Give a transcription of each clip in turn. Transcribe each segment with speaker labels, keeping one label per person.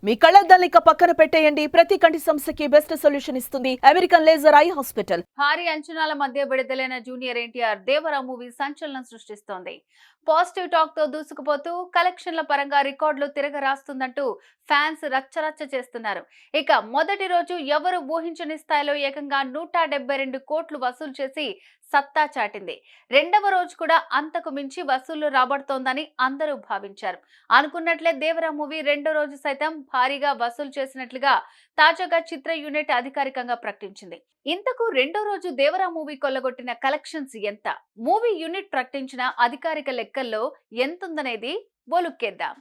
Speaker 1: మీ కళ్ళద్దాలిక పక్కన పెట్టేయండి. ప్రతి కంటి సమస్యకి బెస్ట్ సొల్యూషన్ ఇస్తుంది అమెరికన్ లేజర్ ఐ హాస్పిటల్.
Speaker 2: భారీ అంచనాల మధ్య విడుదలైన జూనియర్ ఎన్టీఆర్ దేవరా మూవీ సంచలనం సృష్టిస్తోంది. పాజిటివ్ టాక్ తో దూసుకుపోతూ కలెక్షన్ల పరంగా రికార్డులు తిరగరాస్తుందంటూ ఫ్యాన్స్ రచ్చరచ్చ చేస్తున్నారు. ఇక మొదటి రోజు ఎవరు ఊహించని స్థాయిలో ఏకంగా 172 కోట్లు వసూలు చేసి సత్తా చాటింది. రెండవ రోజు కూడా అంతకు మించి వసూళ్లు రాబడుతోందని అందరూ భావించారు. అనుకున్నట్లే దేవరా మూవీ రెండో రోజు సైతం భారీగా వసూలు చేసినట్లుగా తాజాగా చిత్ర యూనిట్ అధికారికంగా ప్రకటించింది. ఇంతకు రెండో రోజు దేవరా మూవీ కొల్లగొట్టిన కలెక్షన్స్ ఎంత? మూవీ యూనిట్ ప్రకటించిన అధికారిక లెక్కల్లో ఎంతుందనేది బోలుక్కేద్దాం.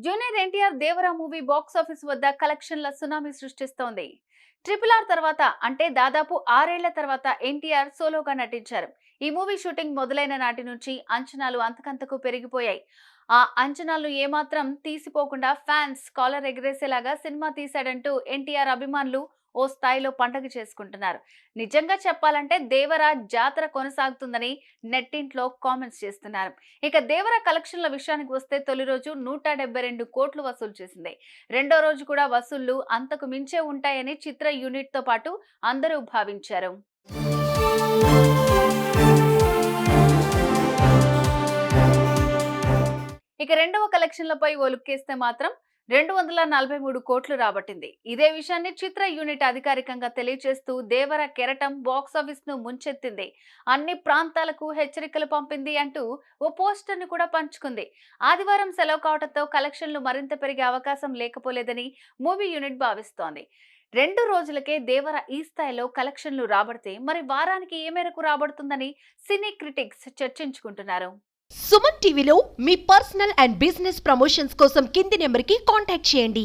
Speaker 2: Junior NTR Devara movie box office వద్ద కలెక్షన్ల సునామీ సృష్టిస్తోంది. RRR తర్వాత అంటే దాదాపు 6 ఏళ్ల తర్వాత ఎన్టీఆర్ సోలోగా నటించారు. ఈ మూవీ షూటింగ్ మొదలైన నాటి నుంచి అంచనాలు అంతకంతకు పెరిగిపోయాయి. ఆ అంచనాలను ఏమాత్రం తీసిపోకుండా ఫ్యాన్స్ కాలర్ ఎగరేసేలాగా సినిమా తీశాడంటూ ఎన్టీఆర్ అభిమానులు ఓ స్థాయిలో పండగ చేసుకుంటున్నారు. నిజంగా చెప్పాలంటే దేవరా జాతర కొనసాగుతుందని నెట్టింట్లో కామెంట్స్ చేస్తున్నారు. ఇక దేవరా కలెక్షన్ల విషయానికి వస్తే తొలి రోజు 172 కోట్లు వసూలు చేసింది. రెండో రోజు కూడా వసూళ్లు అంతకు మించే ఉంటాయని చిత్ర యూనిట్ తో పాటు అందరూ భావించారు. ఇక రెండవ కలెక్షన్లపై ఓ లుక్కేస్తే మాత్రం 243 కోట్లు రాబట్టింది. ఇదే విషయాన్ని చిత్ర యూనిట్ అధికారికంగా తెలియజేస్తూ దేవర కెరటం బాక్సాఫీస్ ను ముంచెత్తింది, అన్ని ప్రాంతాలకు హెచ్చరికలు పంపింది అంటూ ఓ పోస్టర్ ని కూడా పంచుకుంది. ఆదివారం సెలవు కావడంతో కలెక్షన్లు మరింత పెరిగే అవకాశం లేకపోలేదని మూవీ యూనిట్ భావిస్తోంది. 2 రోజులకే దేవర ఈ స్థాయిలో కలెక్షన్లు రాబడితే మరి వారానికి ఏ మేరకు రాబడుతుందని సినీ క్రిటిక్స్ చర్చించుకుంటున్నారు.
Speaker 3: సుమన్ టీవీలో మీ పర్సనల్ అండ్ బిజినెస్ ప్రమోషన్స్ కోసం కింది నెంబర్కి కాంటాక్ట్ చేయండి.